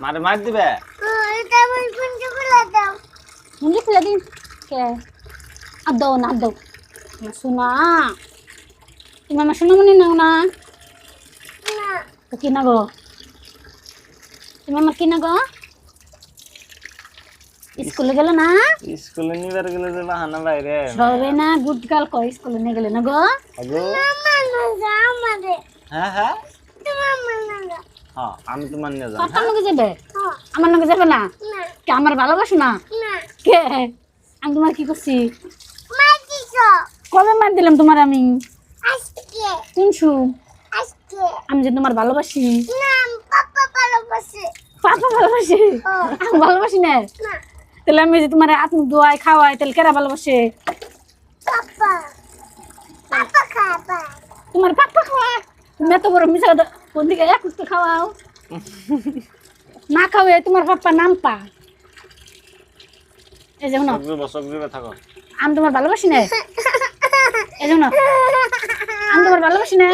মারে মার দিবে এটা আমি কুঞ্জু খুলে দাও মুঞ্জি খুলে দিন কে আর দাও না দাও শোনা তুমি আমার সোনামণি নাও না না তো কি না গো তুমি আমার কি না গো স্কুলে গেল না স্কুলে নিবার গেলে যে বাহানা বাইরে সবে না গুড গার্ল কই স্কুলে নিয়ে গেলে না গো আগো মামা না যাও আমারে হ্যাঁ হ্যাঁ তোমার মনে না হ্যাঁ আমি তোমার নিয়ে যাবো পাপার লগে যাবে হ্যাঁ আমার লগে যাবে না না কে আমার ভালোবাসো না না কে আমি তোমার কি করছি মাটিছো কবে মার দিলাম তোমার আমি আজকে শুনছু আজকে আমি যে তোমার ভালোবাসি না পাপা ভালোবাসে পাপা ভালোবাসি হ্যাঁ। আমি ভালোবাসি না না তাহলে আমি যে তোমার আত্ম দোয়াই খাওয়াই তাহলে কেরা ভালোবাসে পাপা পাপা খাবা তোমার পাপা খাওয়া তুমি এত বড় মিশা কোন দিকে এক তো খাওয়াও না খাওয়াই তোমার পাপা নাম পা এই যে না সবজি থাকো আমি তোমার ভালোবাসি না এই যে না আমি তোমার ভালোবাসি না